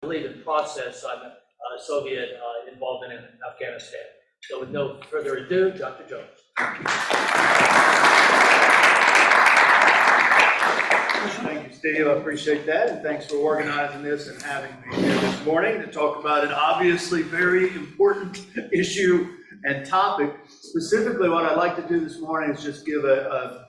deleted process on Soviet involvement in Afghanistan. So with no further ado, Dr. Jones. Thank you, Steve. I appreciate that, and thanks for organizing this and having me here this morning to talk about an obviously very important issue and topic. Specifically, what I'd like to do this morning is just give a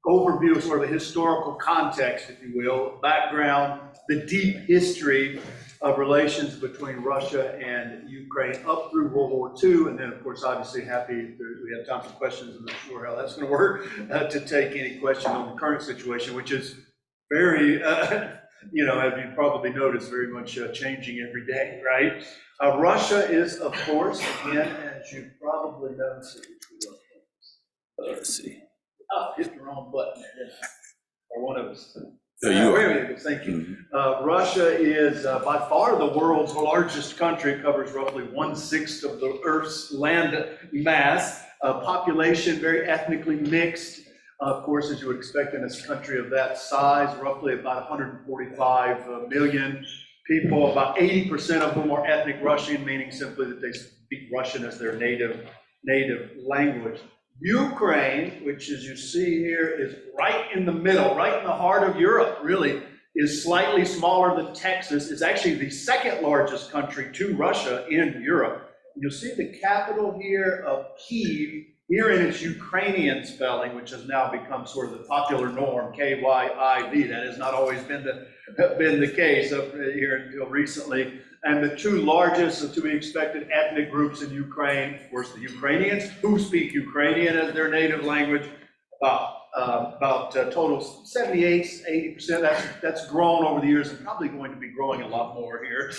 overview, sort of a historical context, if you will, background, the deep history of relations between Russia and Ukraine up through World War II, and then, of course, obviously happy we have time for questions. I'm not sure how that's going to work to take any question on the current situation, which is very, you know, as you probably noticed, very much changing every day, right? Russia is, of course, again, as you probably know, Let's see. oh, hit the wrong button, or one of us. Thank you. Russia is by far the world's largest country. It covers roughly 1/6 of the Earth's land mass. Population very ethnically mixed. Of course, as you would expect in a country of that size, roughly about 145 million people, about 80% of whom are ethnic Russian, meaning simply that they speak Russian as their native language. Ukraine, which as you see here is right in the middle, right in the heart of Europe, really, is slightly smaller than Texas, is actually the second largest country to Russia in Europe. You'll see the capital here of Kyiv, here in its Ukrainian spelling, which has now become sort of the popular norm, K-Y-I-V. That has not always been the case up here until recently. And the two largest, to be expected, ethnic groups in Ukraine, of course, the Ukrainians, who speak Ukrainian as their native language, about total 78–80%. That's grown over the years and probably going to be growing a lot more here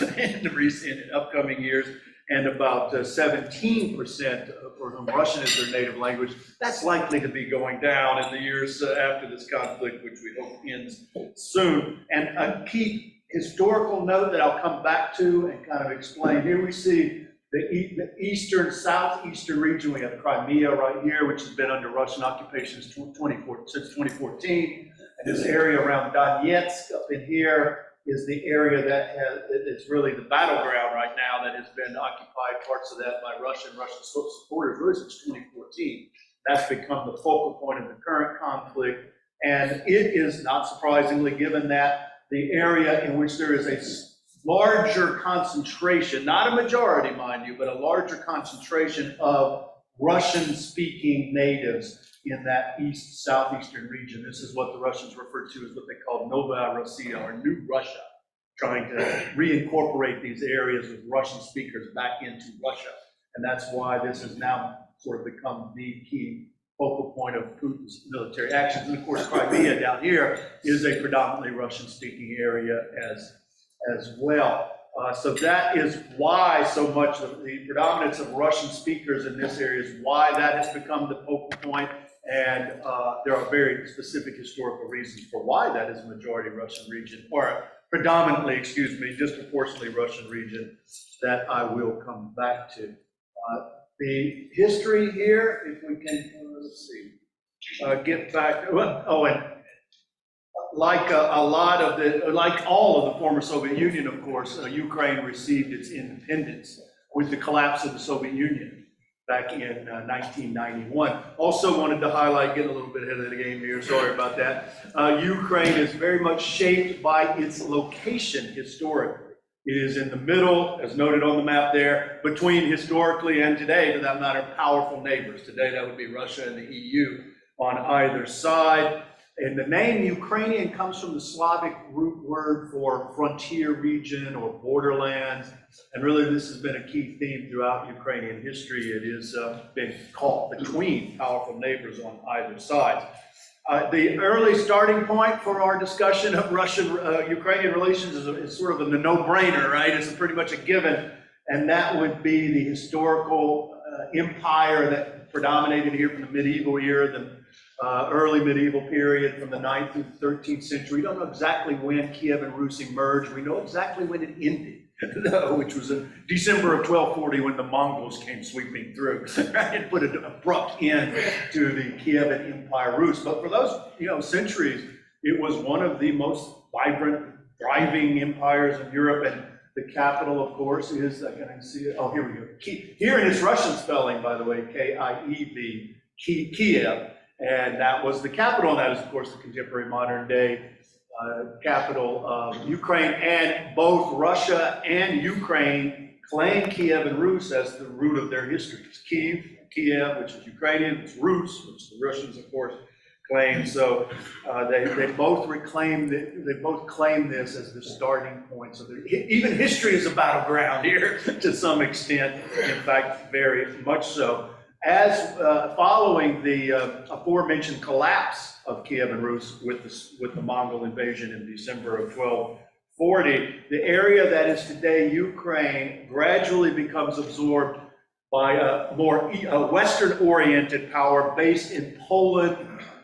in upcoming years. And about 17% for whom Russian is their native language. That's likely to be going down in the years after this conflict, which we hope ends soon. And a key historical note that I'll come back to and kind of explain. Here we see the eastern, southeastern region. We have Crimea right here, which has been under Russian occupation since 2014. And this area around Donetsk up in here is the area that is really the battleground right now that has been occupied, parts of that by Russian supporters really since 2014. That's become the focal point of the current conflict. And it is, not surprisingly, given that the area in which there is a larger concentration, not a majority, mind you, but a larger concentration of Russian-speaking natives in that southeastern region. This is what the Russians refer to as what they call Novaya Russia, or New Russia, trying to reincorporate these areas with Russian speakers back into Russia. And that's why this has now sort of become the key focal point of Putin's military actions. And of course, Crimea down here is a predominantly Russian-speaking area as well. So that is why so much of the predominance of Russian speakers in this area is why that has become the focal point. And there are very specific historical reasons for why that is a majority Russian region, or predominantly, excuse me, disproportionately Russian region, that I will come back to. The history here, if we can, let's see, get back, oh, and like like all of the former Soviet Union, of course, Ukraine received its independence with the collapse of the Soviet Union back in 1991. Also wanted to highlight, getting a little bit ahead of the game here, sorry about that. Ukraine is very much shaped by its location historically. It is in the middle, as noted on the map there, between historically and today, for that matter, powerful neighbors. Today that would be Russia and the EU on either side. And the name Ukrainian comes from the Slavic root word for frontier region or borderlands. And really this has been a key theme throughout Ukrainian history. It has been caught between powerful neighbors on either side. The early starting point for our discussion of Russian-Ukrainian relations is sort of a no-brainer, right? It's pretty much a given. And that would be the historical empire that predominated here from the medieval era, the early medieval period from the 9th through the 13th century. We don't know exactly when Kiev and Rus merged. We know exactly when it ended, which was in December of 1240 when the Mongols came sweeping through and put an abrupt end to the Kievan Empire Rus. But for those centuries, it was one of the most vibrant, thriving empires in Europe. And The capital, of course, is, can I see it? Oh, here we go. Here in its Russian spelling, by the way, Kiev, Kiev. And that was the capital, and that is, of course, the contemporary modern day capital of Ukraine. And both Russia and Ukraine claim Kiev and Rus as the root of their history. It's Kiev, which is Ukrainian, it's Rus, which the Russians, of course, claim. So they both claim this as the starting point. So even history is a battleground here to some extent. In fact, very much so. As following the aforementioned collapse of Kiev and Rus with the Mongol invasion in December of 1240, the area that is today Ukraine gradually becomes absorbed by a more Western-oriented power based in Poland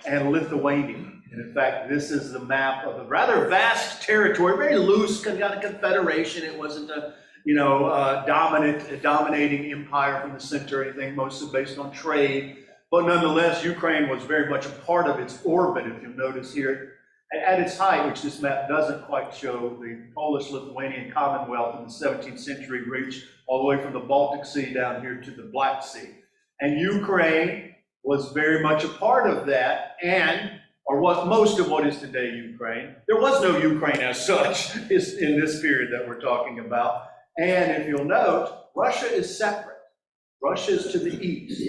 and Lithuania. And in fact, this is the map of a rather vast territory, very loose, kind of confederation. It wasn't a dominating empire from the center or anything, mostly based on trade. But nonetheless, Ukraine was very much a part of its orbit, if you'll notice here. At its height, which this map doesn't quite show, the Polish-Lithuanian Commonwealth in the 17th century reached all the way from the Baltic Sea down here to the Black Sea. And Ukraine was very much a part of that, or was most of what is today Ukraine. There was no Ukraine as such in this period that we're talking about. And if you'll note, Russia is separate. Russia is to the east.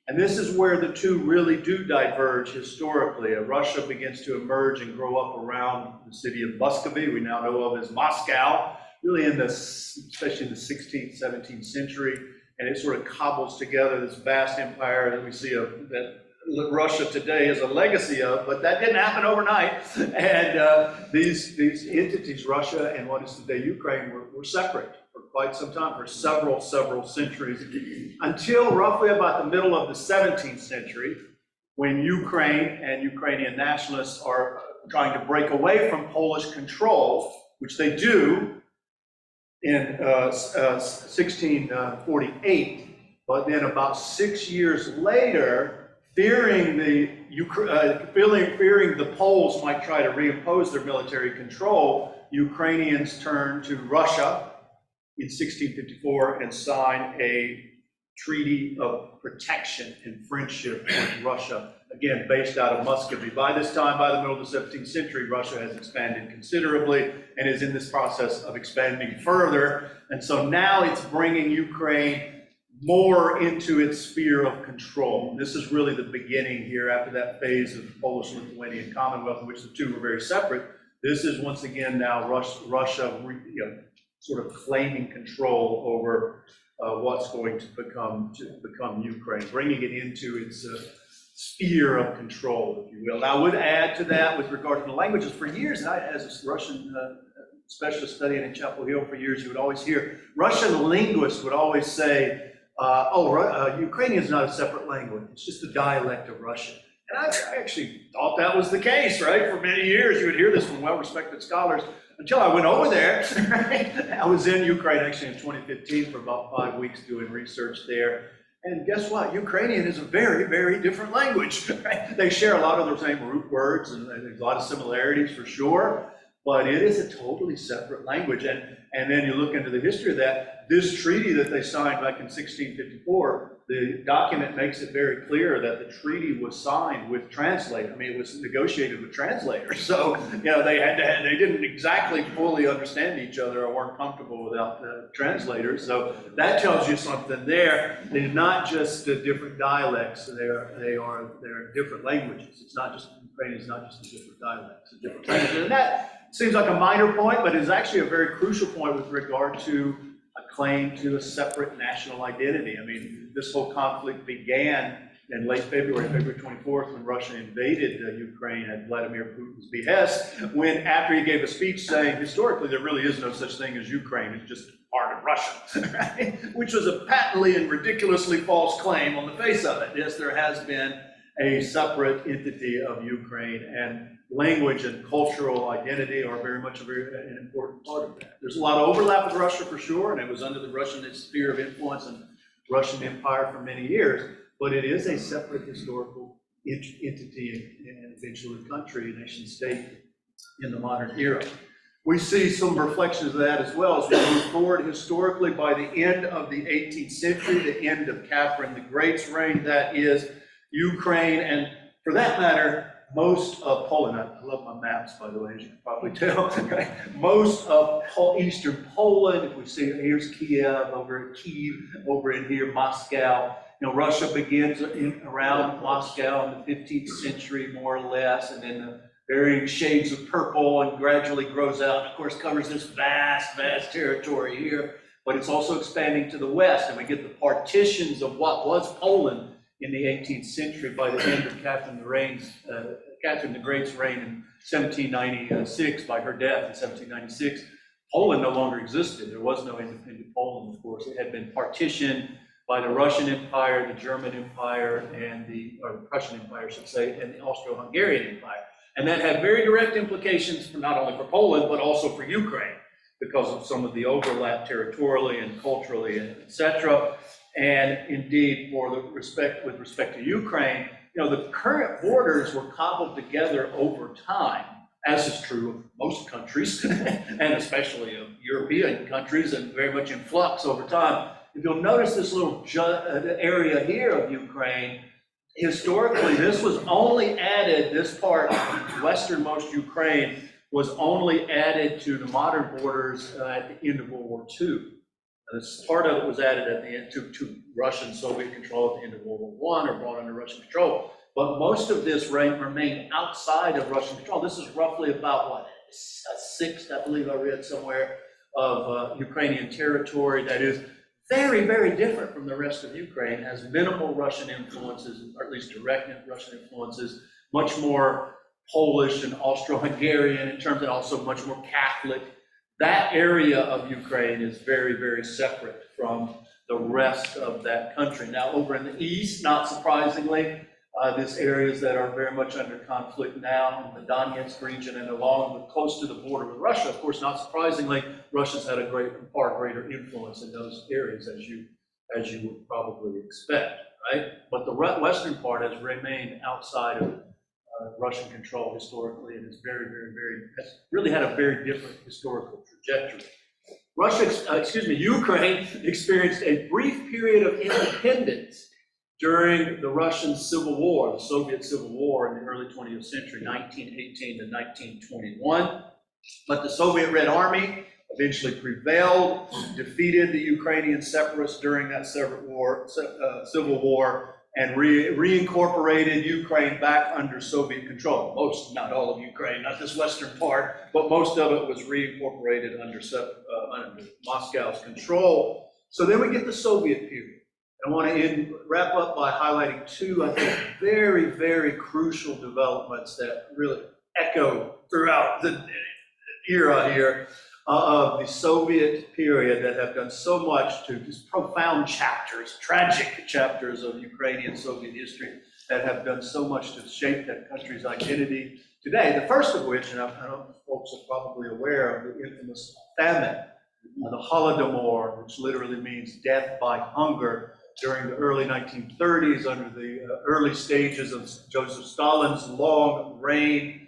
And this is where the two really do diverge historically. Russia begins to emerge and grow up around the city of Muscovy, we now know of as Moscow, really especially in the 16th, 17th century. And it sort of cobbles together this vast empire that we see that Russia today is a legacy of, but that didn't happen overnight. And these entities, Russia and what is today Ukraine, were separate for quite some time, for several centuries, until roughly about the middle of the 17th century, when Ukraine and Ukrainian nationalists are trying to break away from Polish control, which they do in 1648, but then about 6 years later, fearing the Poles might try to reimpose their military control, Ukrainians turned to Russia in 1654 and signed a treaty of protection and friendship with Russia, again, based out of Muscovy. By this time, by the middle of the 17th century, Russia has expanded considerably and is in this process of expanding further. And so now it's bringing Ukraine more into its sphere of control. This is really the beginning here after that phase of the Polish-Lithuanian Commonwealth, in which the two were very separate. This is once again now Russia sort of claiming control over what's going to become Ukraine, bringing it into its sphere of control, if you will. Now, I would add to that with regard to the languages. For years, as a Russian specialist studying in Chapel Hill for years, you would always hear Russian linguists would always say, Ukrainian is not a separate language. It's just a dialect of Russian. And I actually thought that was the case, right? For many years, you would hear this from well-respected scholars until I went over there. I was in Ukraine actually in 2015 for about 5 weeks doing research there. And guess what? Ukrainian is a very, very different language. Right? They share a lot of the same root words and there's a lot of similarities for sure, but it is a totally separate language. And then you look into the history of that, this treaty that they signed back in 1654, the document makes it very clear that the treaty was signed with translators. I mean, it was negotiated with translators. So, they didn't exactly fully understand each other or weren't comfortable without translators. So that tells you something there. They're not just different dialects. They're different languages. It's not just, Ukrainian is not just a different dialect, it's a different language. And that seems like a minor point, but is actually a very crucial point with regard to a claim to a separate national identity. I mean, this whole conflict began in late February 24th, when Russia invaded Ukraine at Vladimir Putin's behest, when after he gave a speech saying, historically, there really is no such thing as Ukraine, it's just part of Russia, right? Which was a patently and ridiculously false claim on the face of it. Yes, there has been a separate entity of Ukraine, and language and cultural identity are very much an important part of that. There's a lot of overlap with Russia for sure, and it was under the Russian sphere of influence and Russian Empire for many years, but it is a separate historical entity and eventually country, nation state in the modern era. We see some reflections of that as well as we move forward historically. By the end of the 18th century, the end of Catherine the Great's reign, that is, Ukraine, and for that matter, most of Poland. I love my maps, by the way, as you can probably tell. Right? Most of eastern Poland, if we see, here's Kiev, over Kyiv, over in here, Moscow. Russia begins around Moscow in the 15th century, more or less, and then the varying shades of purple, and gradually grows out, and of course covers this vast, vast territory here, but it's also expanding to the west, and we get the partitions of what was Poland in the 18th century by the end of Catherine the Great's reign in 1796, by her death in 1796. Poland no longer existed. There was no independent Poland, of course. It had been partitioned by the Russian Empire, the German Empire, or the Prussian Empire, I should say, and the Austro-Hungarian Empire. And that had very direct implications for not only for Poland, but also for Ukraine, because of some of the overlap territorially and culturally, etc. And indeed, with respect to Ukraine, the current borders were cobbled together over time, as is true of most countries, and especially of European countries, and very much in flux over time. If you'll notice this little area here of Ukraine, historically, this was only added, this part, westernmost Ukraine, was only added to the modern borders at the end of World War II. This part of it was added at the end to Russian Soviet control at the end of World War I, or brought under Russian control. But most of this remained outside of Russian control. This is roughly about, what, a sixth, I believe I read somewhere, of Ukrainian territory that is very, very different from the rest of Ukraine, has minimal Russian influences, or at least direct Russian influences, much more Polish and Austro-Hungarian in terms of also much more Catholic. That area of Ukraine is very, very separate from the rest of that country. Now, over in the east, not surprisingly, there's areas that are very much under conflict now in the Donetsk region and close to the border with Russia. Of course, not surprisingly, Russia's had a far greater influence in those areas, as you would probably expect, right? But the western part has remained outside of Russian control historically, and is has really had a very different historical trajectory. Ukraine experienced a brief period of independence during the Russian Civil War, the Soviet Civil War in the early 20th century, 1918 to 1921. But the Soviet Red Army eventually prevailed, defeated the Ukrainian separatists during that Civil War, and reincorporated Ukraine back under Soviet control. Most, not all of Ukraine, not this western part, but most of it was reincorporated under Moscow's control. So then we get the Soviet period. I want to wrap up by highlighting two, I think, very, very crucial developments that really echo throughout the era here of the Soviet period that have done so much to just profound chapters, tragic chapters of Ukrainian Soviet history that have done so much to shape that country's identity today. The first of which, and I know folks are probably aware of, the infamous famine, the Holodomor, which literally means death by hunger, during the early 1930s under the early stages of Joseph Stalin's long reign.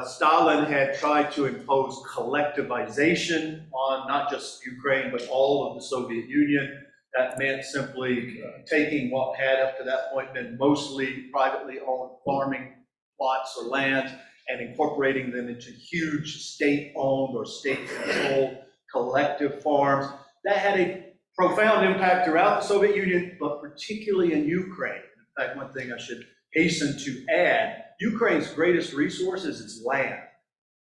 Stalin had tried to impose collectivization on not just Ukraine, but all of the Soviet Union. That meant simply taking what had up to that point been mostly privately owned farming plots or lands and incorporating them into huge state-owned or state-controlled collective farms. That had a profound impact throughout the Soviet Union, but particularly in Ukraine. In fact, one thing I should hasten to add, Ukraine's greatest resource is its land.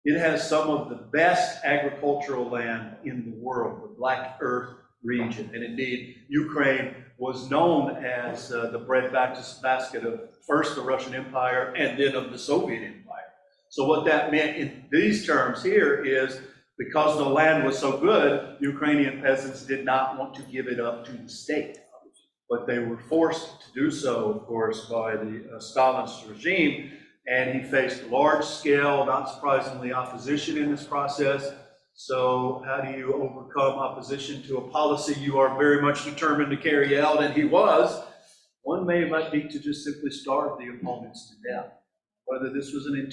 It has some of the best agricultural land in the world, the Black Earth region. And indeed, Ukraine was known as the breadbasket of first the Russian Empire and then of the Soviet Empire. So what that meant in these terms here is, because the land was so good, Ukrainian peasants did not want to give it up to the state. But they were forced to do so, of course, by the Stalinist regime, and he faced large-scale, not surprisingly, opposition in this process. So how do you overcome opposition to a policy you are very much determined to carry out? And he was. One might be to just simply starve the opponents to death. Whether this was an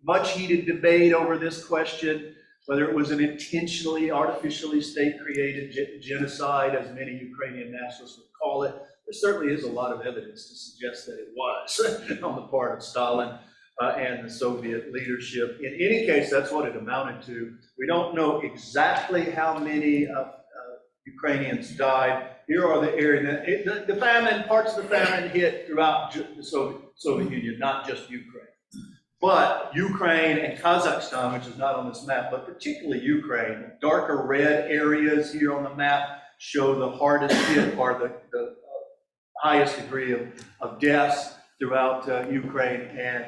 much heated debate over this question, whether it was an intentionally, artificially state-created genocide, as many Ukrainian nationalists would call it. There certainly is a lot of evidence to suggest that it was on the part of Stalin and the Soviet leadership. In any case, that's what it amounted to. We don't know exactly how many Ukrainians died. Here are the areas. The famine, parts of the famine hit throughout the Soviet Union, not just Ukraine. But Ukraine and Kazakhstan, which is not on this map, but particularly Ukraine, darker red areas here on the map show the hardest hit or the highest degree of deaths throughout Ukraine and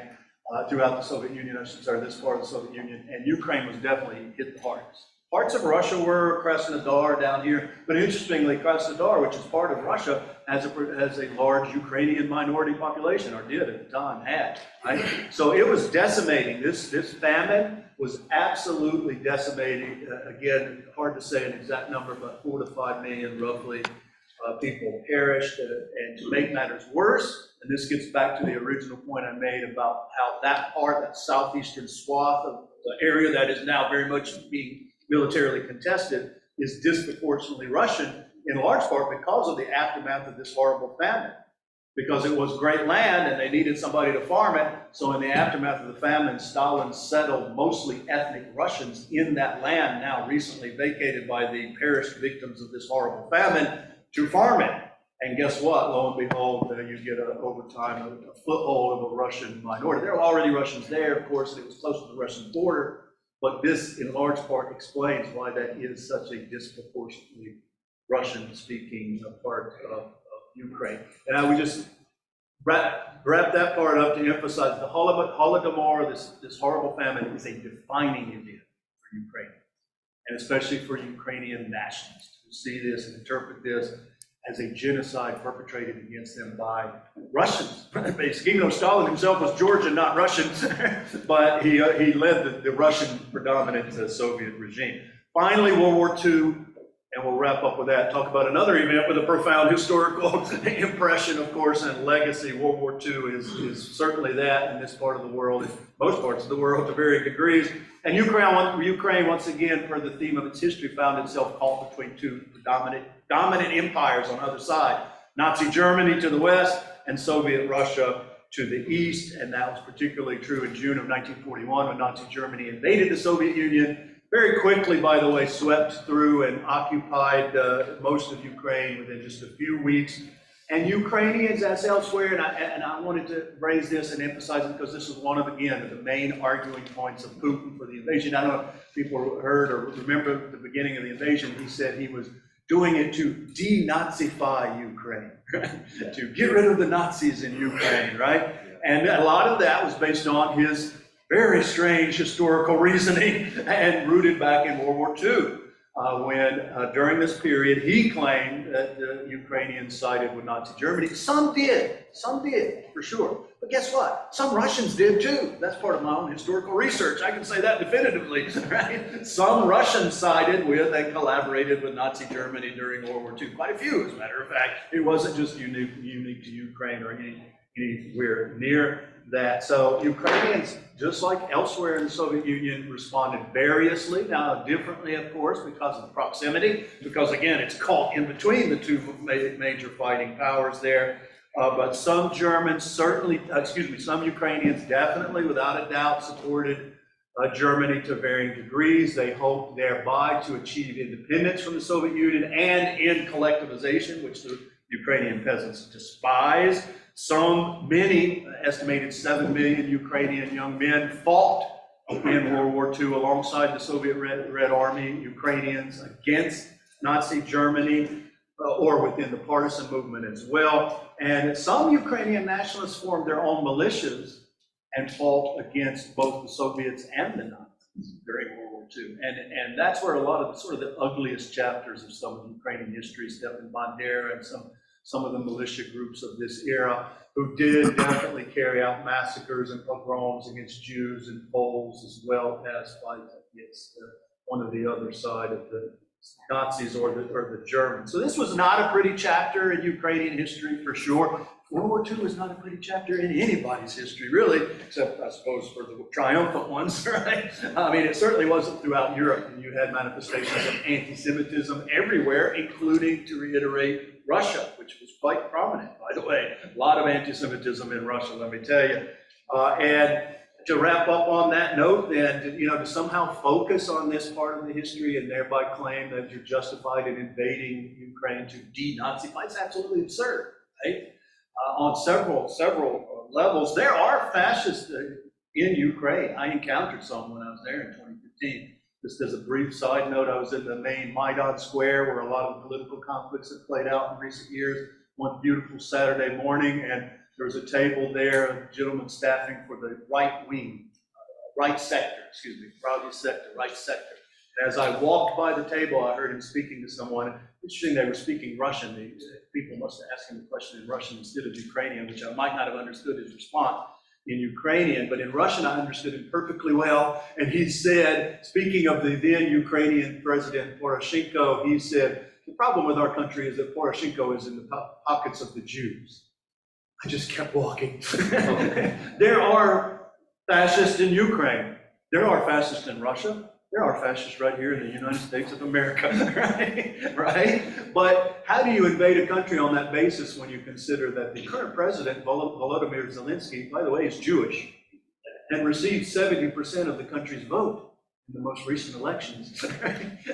throughout the Soviet Union, I should say, this part of the Soviet Union. And Ukraine was definitely hit the hardest. Parts of Russia were Krasnodar down here, but interestingly, Krasnodar, which is part of Russia, has a large Ukrainian minority population, or did at the time, had, right? So it was decimating. This famine was absolutely decimating. Again, hard to say an exact number, but 4 to 5 million roughly people perished. And to make matters worse, and this gets back to the original point I made about how that part, that southeastern swath of the area that is now very much being militarily contested, is disproportionately Russian, in large part because of the aftermath of this horrible famine. Because it was great land and they needed somebody to farm it, so in the aftermath of the famine, Stalin settled mostly ethnic Russians in that land, now recently vacated by the perished victims of this horrible famine, to farm it. And guess what? Lo and behold, you get over time a foothold of a Russian minority. There were already Russians there, of course, and it was close to the Russian border. But this, in large part, explains why that is such a disproportionately Russian-speaking part of Ukraine. And I would just wrap that part up to emphasize the Holodomor, this horrible famine, is a defining event for Ukraine, and especially for Ukrainian nationalists who see this and interpret this as a genocide perpetrated against them by Russians, basically. Even though Stalin himself was Georgian, not Russian, but he led the Russian predominant Soviet regime. Finally, World War II, and we'll wrap up with that, talk about another event with a profound historical impression, of course, and legacy. World War II is certainly that in this part of the world, in most parts of the world to varying degrees. And Ukraine, once again, per the theme of its history, found itself caught between two dominant empires on either side. Nazi Germany to the west and Soviet Russia to the east. And that was particularly true in June of 1941 when Nazi Germany invaded the Soviet Union. Very quickly, by the way, swept through and occupied most of Ukraine within just a few weeks. And Ukrainians, as elsewhere, and I wanted to raise this and emphasize it because this is one of, again, the main arguing points of Putin for the invasion. I don't know if people heard or remember the beginning of the invasion. He said he was doing it to denazify Ukraine, to get rid of the Nazis in Ukraine, right? And a lot of that was based on his very strange historical reasoning and rooted back in World War II. When during this period, he claimed that the Ukrainians sided with Nazi Germany. Some did, for sure. But guess what? Some Russians did too. That's part of my own historical research. I can say that definitively, right? Some Russians sided with and collaborated with Nazi Germany during World War II. Quite a few, as a matter of fact. It wasn't just unique to Ukraine or anywhere near that. So Ukrainians, just like elsewhere in the Soviet Union, responded variously, now differently, of course, because of the proximity, because again, it's caught in between the two major fighting powers there. But some Germans certainly, some Ukrainians definitely, without a doubt, supported Germany to varying degrees. They hoped thereby to achieve independence from the Soviet Union and end collectivization, which the Ukrainian peasants despise. Many, estimated 7 million Ukrainian young men fought in World War II alongside the Soviet Red Army, Ukrainians against Nazi Germany, or within the partisan movement as well. And some Ukrainian nationalists formed their own militias and fought against both the Soviets and the Nazis during World War II. And that's where a lot of sort of the ugliest chapters of some of Ukrainian history, Stepan Bandera and some of the militia groups of this era, who did definitely carry out massacres and pogroms against Jews and Poles, as well as fight against one of the other side of the Nazis or the Germans. So this was not a pretty chapter in Ukrainian history, for sure. World War II was not a pretty chapter in anybody's history, really, except I suppose for the triumphant ones, right? I mean, it certainly wasn't throughout Europe, and you had manifestations of anti-Semitism everywhere, including, to reiterate, Russia, which was quite prominent, by the way. A lot of anti-Semitism in Russia, let me tell you. And to wrap up on that note, then, to somehow focus on this part of the history and thereby claim that you're justified in invading Ukraine to denazify, it's absolutely absurd, right? On several levels, there are fascists in Ukraine. I encountered some when I was there in 2015. Just as a brief side note, I was in the main Maidan Square where a lot of the political conflicts have played out in recent years. One beautiful Saturday morning, and there was a table there, a gentleman staffing for the right sector. And as I walked by the table, I heard him speaking to someone. Interesting, they were speaking Russian. The people must have asked him the question in Russian instead of Ukrainian, which I might not have understood his response in Ukrainian, but in Russian I understood him perfectly well. And he said, speaking of the then Ukrainian President Poroshenko, he said, the problem with our country is that Poroshenko is in the pockets of the Jews. I just kept walking. There are fascists in Ukraine. There are fascists in Russia. There are fascists right here in the United States of America, right? But how do you invade a country on that basis when you consider that the current president, Volodymyr Zelensky, by the way, is Jewish and received 70% of the country's vote in the most recent elections?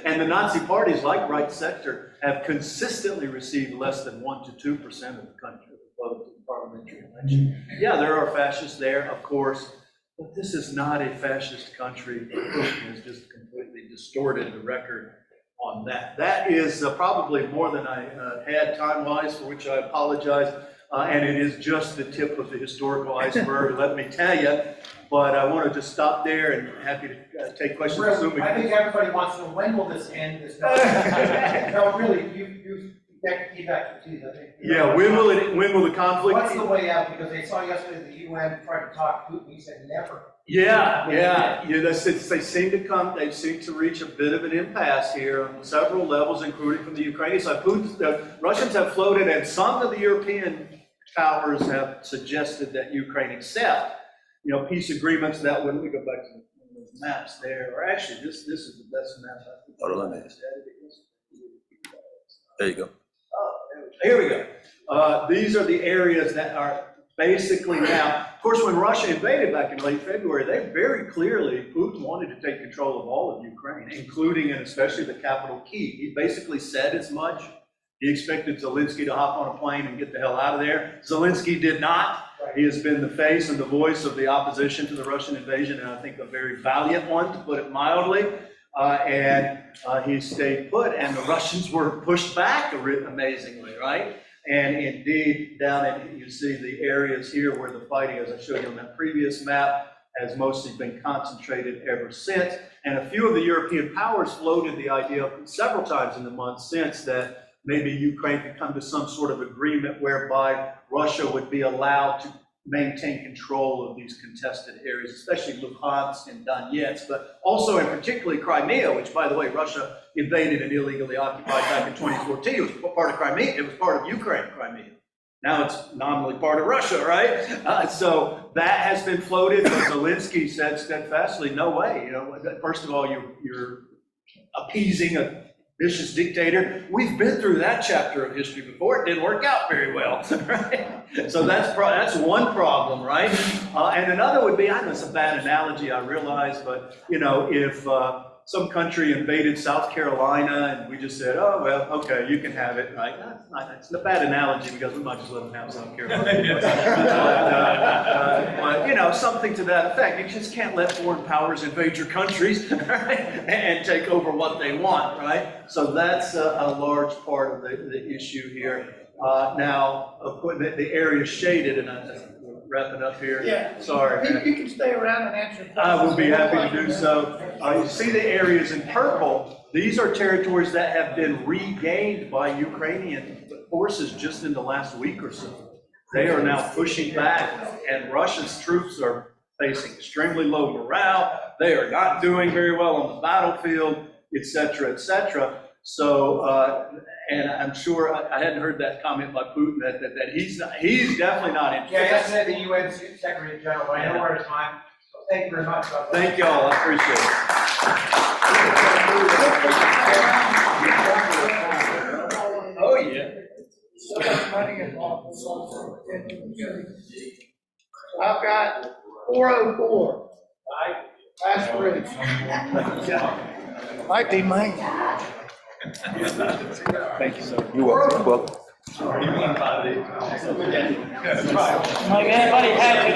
And the Nazi parties, like Right Sector, have consistently received less than 1% to 2% of the country vote in parliamentary election. Yeah, there are fascists there, of course. But this is not a fascist country. Putin has just completely distorted the record on that. That is probably more than I had time-wise, for which I apologize. And it is just the tip of the historical iceberg, let me tell you. But I wanted to stop there and happy to take questions. I think everybody wants to know, when will this end? No, really, you deep expertise, I think. Yeah, when will the conflict? What's the way out? Because they saw yesterday the UN tried to talk to Putin, he said never. Yeah, they seem to come, they seem to reach a bit of an impasse here on several levels, including from the Ukrainian side. The Russians have floated, and some of the European powers have suggested that Ukraine accept, peace agreements that when we go back to those maps there, or actually this is the best map I think. There you go. Here we go. These are the areas that are basically now, of course, when Russia invaded back in late February, they very clearly, Putin wanted to take control of all of Ukraine, including and especially the capital Kyiv. He basically said as much. He expected Zelensky to hop on a plane and get the hell out of there. Zelensky did not. He has been the face and the voice of the opposition to the Russian invasion, and I think a very valiant one, to put it mildly. And he stayed put, and the Russians were pushed back amazingly, right? And indeed, down in, you see the areas here where the fighting, as I showed you on that previous map, has mostly been concentrated ever since. And a few of the European powers floated the idea several times in the months since that maybe Ukraine could come to some sort of agreement whereby Russia would be allowed to maintain control of these contested areas, especially Luhansk and Donetsk, but also and particularly Crimea, which, by the way, Russia invaded and illegally occupied back in 2014. It was part of Crimea. It was part of Ukraine, Crimea. Now it's nominally part of Russia, right? So that has been floated, but Zelensky said steadfastly, no way. First of all, you're appeasing a vicious dictator. We've been through that chapter of history before. It didn't work out very well, right? So that's one problem, right? And another would be, I know it's a bad analogy, I realize, but if some country invaded South Carolina and we just said, oh, well, okay, you can have it, right? It's a bad analogy because we might just let them have South Carolina. But something to that effect. You just can't let foreign powers invade your countries, right? And take over what they want, right? So that's a large part of the issue here. Now, the area shaded, and I'm wrapping up here. Yeah. Sorry. You can stay around and answer questions. I will be happy to do so. You see the areas in purple. These are territories that have been regained by Ukrainian forces just in the last week or so. They are now pushing back, and Russia's troops are facing extremely low morale. They are not doing very well on the battlefield, et cetera, et cetera. So, and I'm sure, I hadn't heard that comment by Putin, that he's definitely not interested. Yeah, yesterday the UN Secretary General, but I know we're out of time, so thank you very much. Thank y'all, I appreciate it. Oh, yeah. So much money involved. I've got 404. Last three. Might be mine. Thank you, sir. You're welcome. Like anybody has any